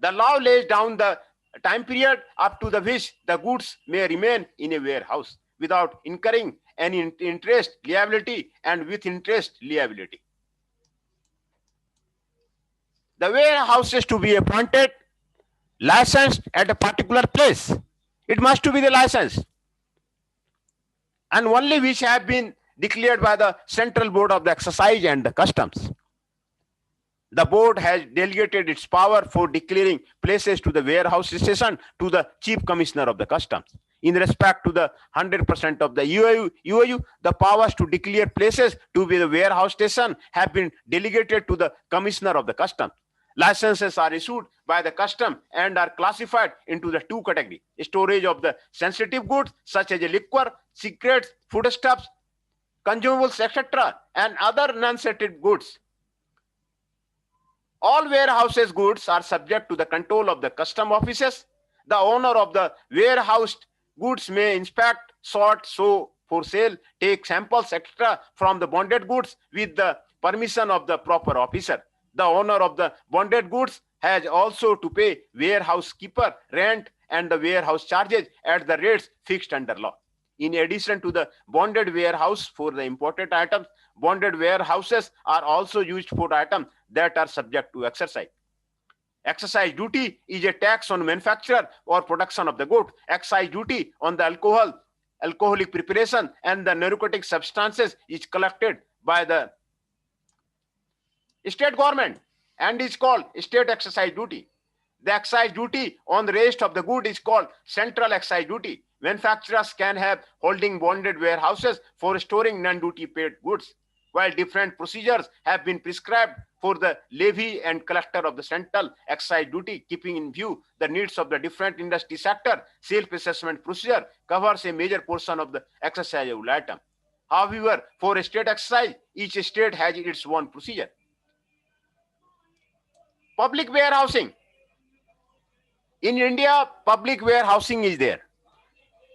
The law lays down the time period up to the which the goods may remain in a warehouse without incurring any interest liability and with interest liability. The warehouses to be appointed, licensed at a particular place. It must to be the license, and only which have been declared by the Central Board of the Excise and the Customs. The board has delegated its power for declaring places to the warehouse station to the Chief Commissioner of the Customs. In respect to the 100% of the UAU, the powers to declare places to be the warehouse station have been delegated to the Commissioner of the Customs. Licenses are issued by the custom and are classified into the two categories: storage of the sensitive goods such as liquor, cigarettes, foodstuffs, consumables, etc., and other non-sensitive goods. All warehouses goods are subject to the control of the custom offices. The owner of the warehoused goods may inspect, sort, sow for sale, take samples, etc. from the bonded goods with the permission of the proper officer. The owner of the bonded goods has also to pay warehouse keeper rent and the warehouse charges at the rates fixed under law. In addition to the bonded warehouse for the imported items, bonded warehouses are also used for items that are subject to excise. Excise duty is a tax on manufacture or production of the good. Excise duty on the alcohol, alcoholic preparation, and the narcotic substances is collected by the state government and is called state excise duty. The excise duty on the rest of the good is called central excise duty. Manufacturers can have holding bonded warehouses for storing non-duty paid goods, while different procedures have been prescribed for the levy and collector of the central excise duty, keeping in view the needs of the different industry sector. Self-assessment procedure covers a major portion of the excise item. However, for a state excise, each state has its own procedure. Public warehousing. In India, public warehousing is there.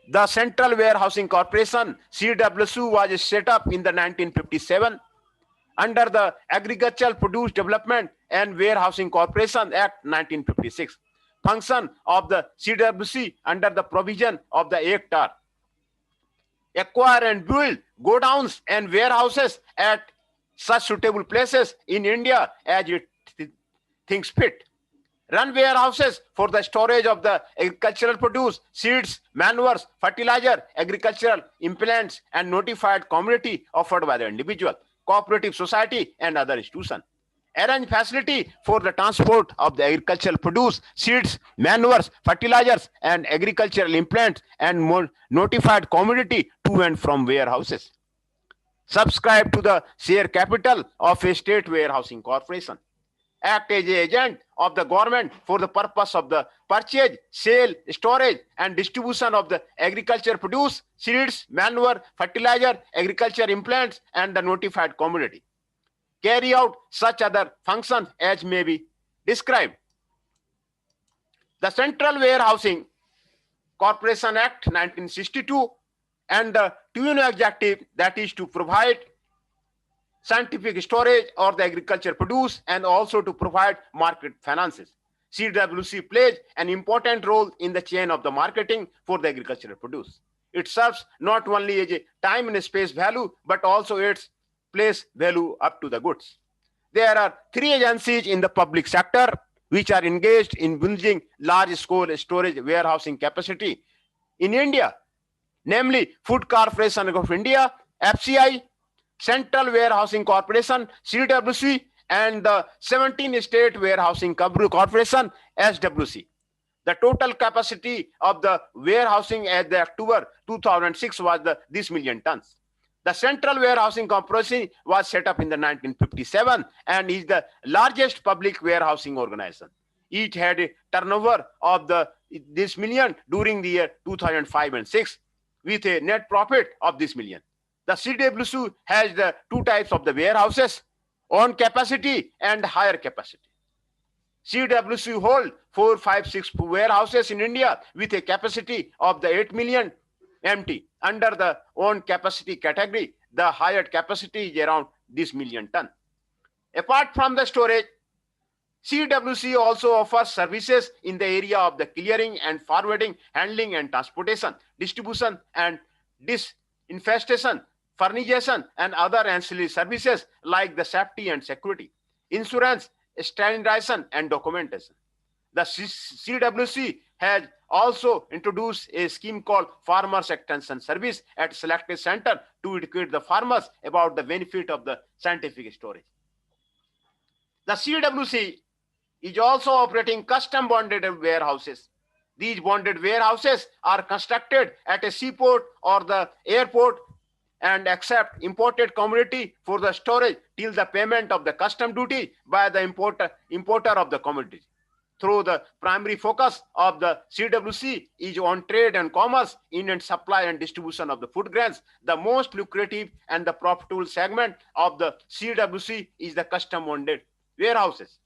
The Central Warehousing Corporation, CWC, was set up in the 1957 under the Agricultural Produce Development and Warehousing Corporation Act 1956. Function of the CWC under the provision of the Act are acquire and build godowns and warehouses at such suitable places in India as it thinks fit. Run warehouses for the storage of the agricultural produce, seeds, manures, fertilizer, agricultural implants, and notified commodity offered by the individual, cooperative society, and other institutions. Arrange facility for the transport of the agricultural produce, seeds, manures, fertilizers, and agricultural implants, and notified commodity to and from warehouses. Subscribe to the share capital of a state warehousing corporation. Act as an agent of the government for the purpose of the purchase, sale, storage, and distribution of the agriculture produce, seeds, manure, fertilizer, agriculture implants, and the notified commodity. Carry out such other functions as may be described. The Central Warehousing Corporation Act 1962 and the twin objective, that is to provide scientific storage or the agriculture produce and also to provide market finances. CWC plays an important role in the chain of the marketing for the agricultural produce. It serves not only as a time and space value, but also its place value up to the goods. There are three agencies in the public sector which are engaged in building large-scale storage warehousing capacity in India, namely Food Corporation of India, FCI, Central Warehousing Corporation, CWC, and the 17 State Warehousing Corporation, SWC. The total capacity of the warehousing at the October 2006 was this million tons. The Central Warehousing Corporation was set up in the 1957 and is the largest public warehousing organization. It had a turnover of this million during the year 2005 and 6 with a net profit of this million. The CWC has the two types of the warehouses, on capacity and higher capacity. CWC hold 456 warehouses in India with a capacity of the 8 million MT. Under the own capacity category, the higher capacity is around this million ton. Apart from the storage, CWC also offers services in the area of the clearing and forwarding, handling and transportation, distribution and disinfestation, furnishing and other ancillary services like the safety and security, insurance, standardization and documentation. The CWC has also introduced a scheme called Farmers Extension Service at selected center to educate the farmers about the benefit of the scientific storage. The CWC is also operating custom bonded warehouses. These bonded warehouses are constructed at a seaport or the airport and accept imported commodity for the storage till the payment of the custom duty by the importer of the commodity. Through the primary focus of the CWC is on trade and commerce in and supply and distribution of the food grains. The most lucrative and the profitable segment of the CWC is the custom bonded warehouses.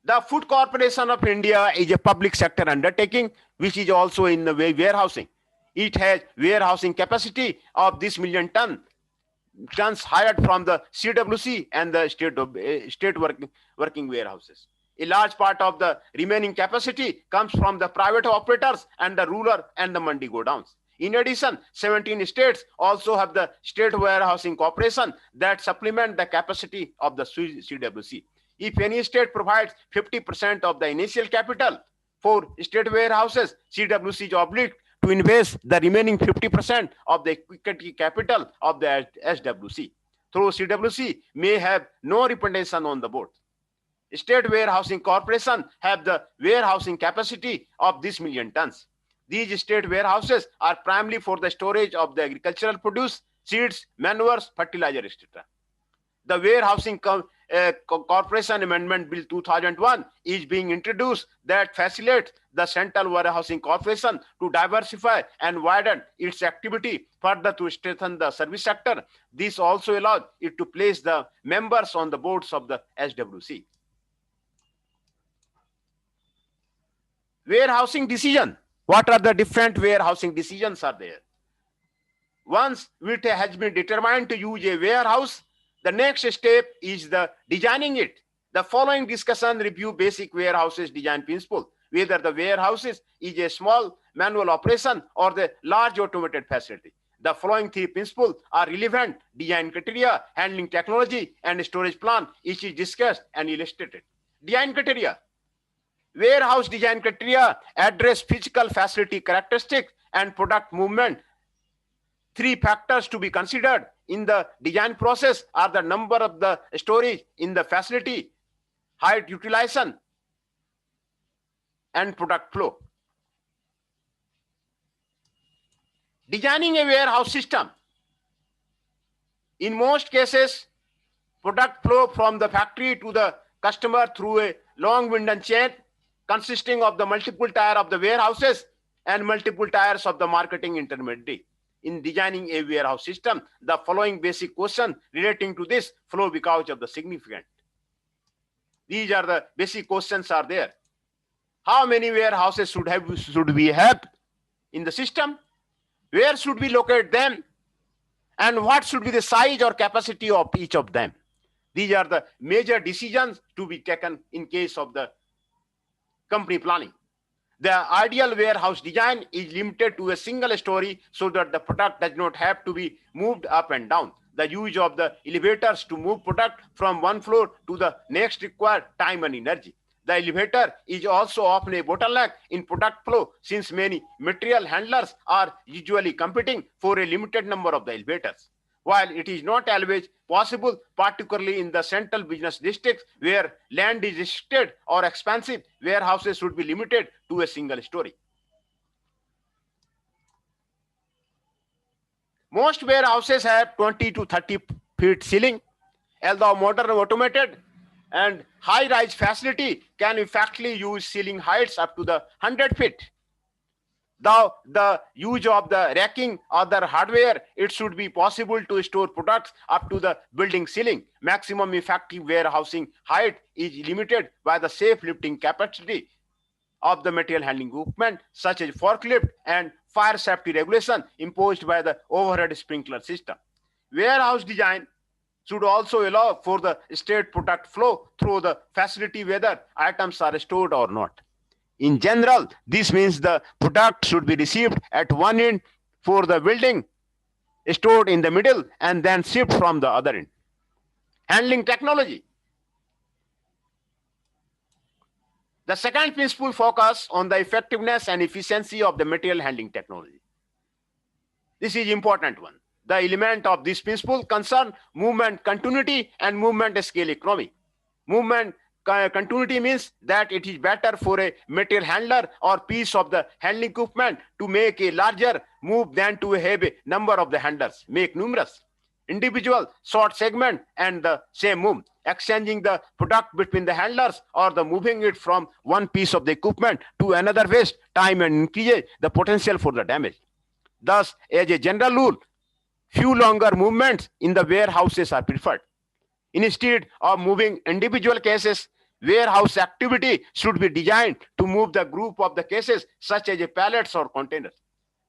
The Food Corporation of India is a public sector undertaking which is also in the warehousing. It has warehousing capacity of this million tons hired from the CWC and the state working warehouses. A large part of the remaining capacity comes from the private operators and the rural and the mandi godowns. In addition, 17 states also have the state warehousing corporation that supplement the capacity of the CWC. If any state provides 50% of the initial capital for state warehouses, CWC is obliged to invest the remaining 50% of the equity capital of the SWC. Through CWC may have no representation on the board. State Warehousing Corporation have the warehousing capacity of this million tons. These state warehouses are primarily for the storage of the agricultural produce, seeds, manures, fertilizer, etc. The Warehousing Corporation Amendment Bill 2001 is being introduced that facilitates the Central Warehousing Corporation to diversify and widen its activity further to strengthen the service sector. This also allows it to place the members on the boards of the SWC. Warehousing decision. What are the different warehousing decisions are there? Once it has been determined to use a warehouse, the next step is the designing it. The following discussion review basic warehouses design principle, whether the warehouses is a small manual operation or the large automated facility. The following three principles are relevant: design criteria, handling technology, and storage plan. Each is discussed and illustrated. Design criteria. Warehouse design criteria address physical facility characteristics and product movement. Three factors to be considered in the design process are the number of the storage in the facility, height utilization, and product flow. Designing a warehouse system. In most cases, product flow from the factory to the customer through a long winded chain consisting of the multiple tier of the warehouses and multiple tiers of the marketing intermediary. In designing a warehouse system, the following basic question relating to this flow because of the significant. These are the basic questions are there. How many warehouses should we have in the system? Where should we locate them? And what should be the size or capacity of each of them? These are the major decisions to be taken in case of the company planning. The ideal warehouse design is limited to a single story so that the product does not have to be moved up and down. The use of the elevators to move product from one floor to the next require time and energy. The elevator is also often a bottleneck in product flow since many material handlers are usually competing for a limited number of the elevators. While it is not always possible, particularly in the central business districts where land is restricted or expensive, warehouses should be limited to a single story. Most warehouses have 20 to 30 feet ceiling, although modern automated and high-rise facility can effectively use ceiling heights up to the 100 feet. Though the use of the racking or the hardware, it should be possible to store products up to the building ceiling. Maximum effective warehousing height is limited by the safe lifting capacity of the material handling equipment, such as forklift and fire safety regulation imposed by the overhead sprinkler system. Warehouse design should also allow for the straight product flow through the facility whether items are stored or not. In general, this means the product should be received at one end for the building, stored in the middle, and then shipped from the other end. Handling technology. The second principle focuses on the effectiveness and efficiency of the material handling technology. This is important one. The element of this principle concern movement continuity and movement scale economy. Movement continuity means that it is better for a material handler or piece of the handling equipment to make a larger move than to have a number of the handlers make numerous individual short segment and the same move. Exchanging the product between the handlers or the moving it from one piece of the equipment to another waste time and increases the potential for the damage. Thus, as a general rule, few longer movements in the warehouses are preferred. Instead of moving individual cases, warehouse activity should be designed to move the group of the cases such as a pallets or containers.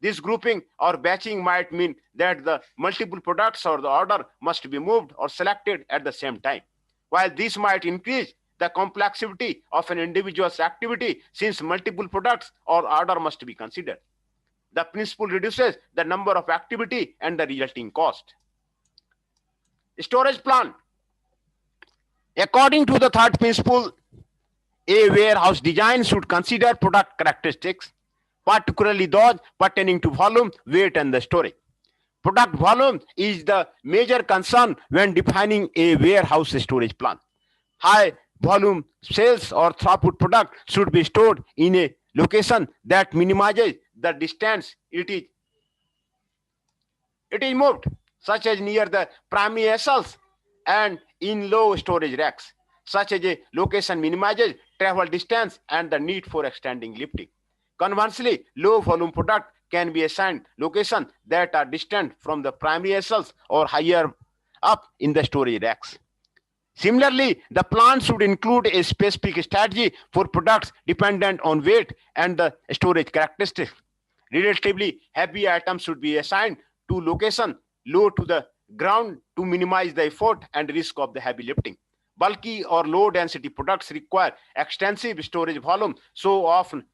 This grouping or batching might mean that the multiple products or the order must be moved or selected at the same time. While this might increase the complexity of an individual's activity since multiple products or order must be considered, the principle reduces the number of activity and the resulting cost. Storage plan. According to the third principle, a warehouse design should consider product characteristics, particularly those pertaining to volume, weight, and the storage. Product volume is the major concern when defining a warehouse storage plan. High volume sales or throughput product should be stored in a location that minimizes the distance it is moved, such as near the primary cells and in low storage racks. Such as a location minimizes travel distance and the need for extending lifting. Conversely, low volume product can be assigned locations that are distant from the primary cells or higher up in the storage racks. Similarly, the plan should include a specific strategy for products dependent on weight and the storage characteristics. Relatively heavy items should be assigned to location low to the ground to minimize the effort and risk of the heavy lifting. Bulky or low density products require extensive storage volume, so often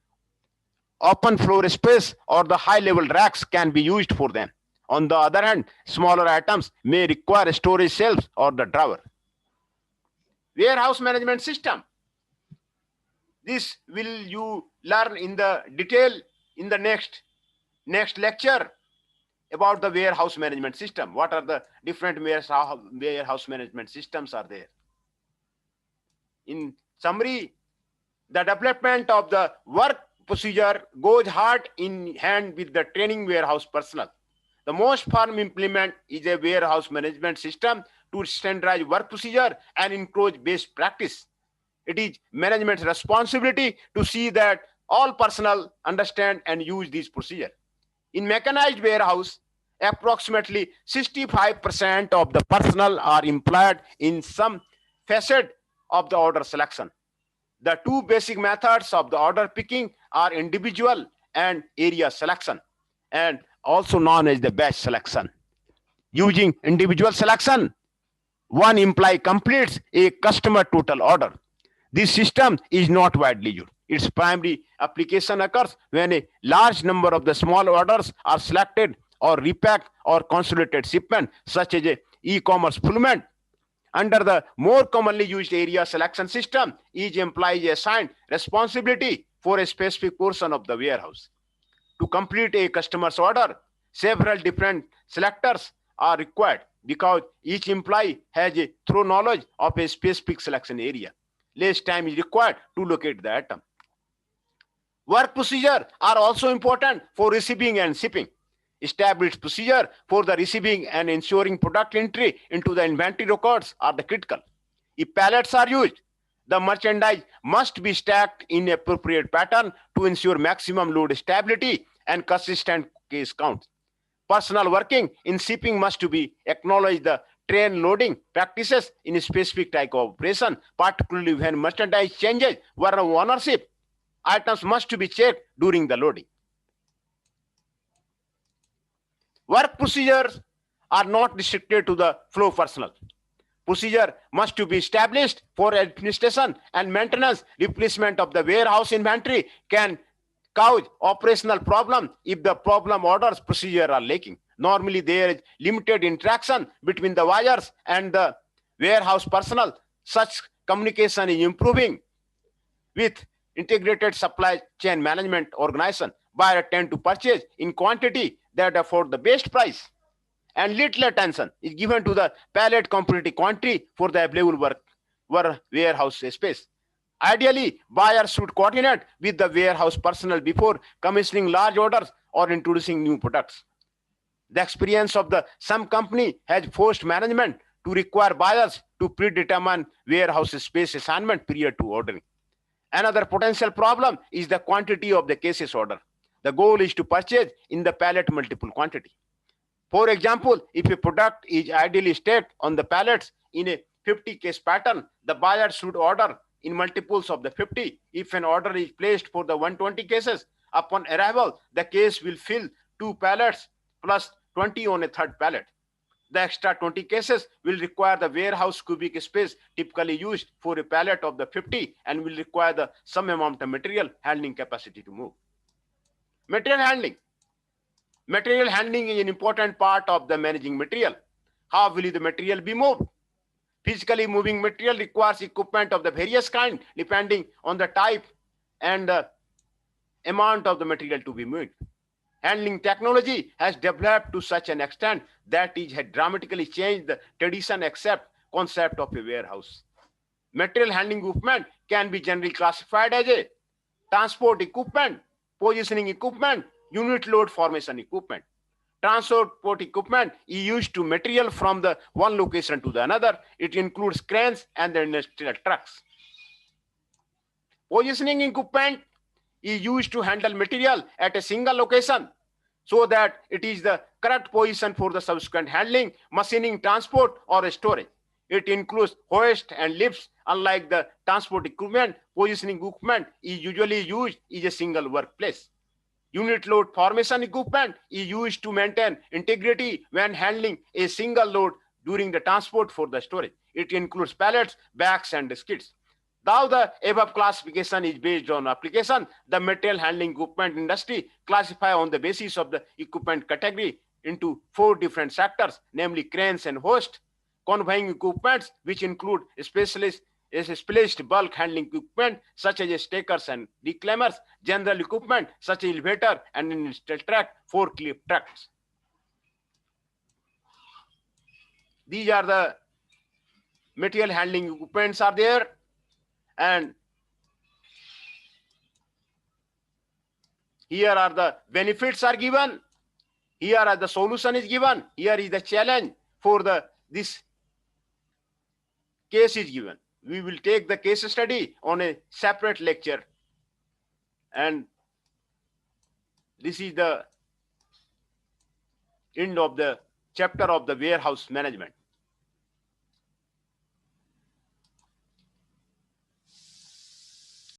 open floor space or the high level racks can be used for them. On the other hand, smaller items may require storage shelves or the drawer. Warehouse management system. This will you learn in the detail in the next lecture about the warehouse management system. What are the different warehouse management systems are there? In summary, the development of the work procedure goes hand in hand with the training warehouse personnel. The most firm implement is a warehouse management system to standardize work procedure and encourage best practice. It is management's responsibility to see that all personnel understand and use these procedures. In mechanized warehouse, approximately 65% of the personnel are employed in some facet of the order selection. The two basic methods of the order picking are individual and area selection, and also known as the batch selection. Using individual selection, one employee completes a customer total order. This system is not widely used. Its primary application occurs when a large number of the small orders are selected or repacked or consolidated shipment, such as a e-commerce fulfillment. Under the more commonly used area selection system, each employee is assigned responsibility for a specific portion of the warehouse. To complete a customer's order, several different selectors are required because each employee has a thorough knowledge of a specific selection area. Less time is required to locate the item. Work procedures are also important for receiving and shipping. Established procedure for the receiving and ensuring product entry into the inventory records are the critical. If pallets are used, the merchandise must be stacked in appropriate pattern to ensure maximum load stability and consistent case count. Personnel working in shipping must to be acknowledged the train loading practices in a specific type of operation, particularly when merchandise changes were of ownership. Items must to be checked during the loading. Work procedures are not restricted to the flow personnel. Procedure must to be established for administration and maintenance. Replacement of the warehouse inventory can cause operational problem if the problem orders procedure are lacking. Normally, there is limited interaction between the buyers and the warehouse personnel. Such communication is improving with integrated supply chain management organization. Buyers tend to purchase in quantity that afford the best price, and little attention is given to the pallet competitive quantity for the available warehouse space. Ideally, buyers should coordinate with the warehouse personnel before commissioning large orders or introducing new products. The experience of some company has forced management to require buyers to predetermine warehouse space assignment period to ordering. Another potential problem is the quantity of the cases order. The goal is to purchase in the pallet multiple quantity. For example, if a product is ideally stacked on the pallets in a 50 case pattern, the buyer should order in multiples of the 50. If an order is placed for the 120 cases, upon arrival, the case will fill 2 pallets plus 20 on a third pallet. The extra 20 cases will require the warehouse cubic space typically used for a pallet of the 50 and will require some amount of material handling capacity to move. Material handling. Material handling is an important part of the managing material. How will the material be moved? Physically moving material requires equipment of the various kind depending on the type and the amount of the material to be moved. Handling technology has developed to such an extent that it has dramatically changed the tradition accept concept of a warehouse. Material handling equipment can be generally classified as a transport equipment, positioning equipment, unit load formation equipment. Transport equipment is used to material from the one location to the another. It includes cranes and the industrial trucks. Positioning equipment is used to handle material at a single location so that it is the correct position for the subsequent handling, machining, transport, or storage. It includes hoist and lifts. Unlike the transport equipment, positioning equipment is usually used in a single workplace. Unit load formation equipment is used to maintain integrity when handling a single load during the transport for the storage. It includes pallets, bags, and skids. Though the above classification is based on application, the material handling equipment industry classify on the basis of the equipment category into 4 different sectors, namely cranes and hoist, conveying equipments, which include specialist bulk handling equipment such as stakers and reclaimers, general equipment such as elevator and industrial track, forklift trucks. These are the material handling equipments are there, and here are the benefits are given. Here are the solution is given. Here is the challenge for this case is given. We will take the case study on a separate lecture, and this is the end of the chapter of the warehouse management.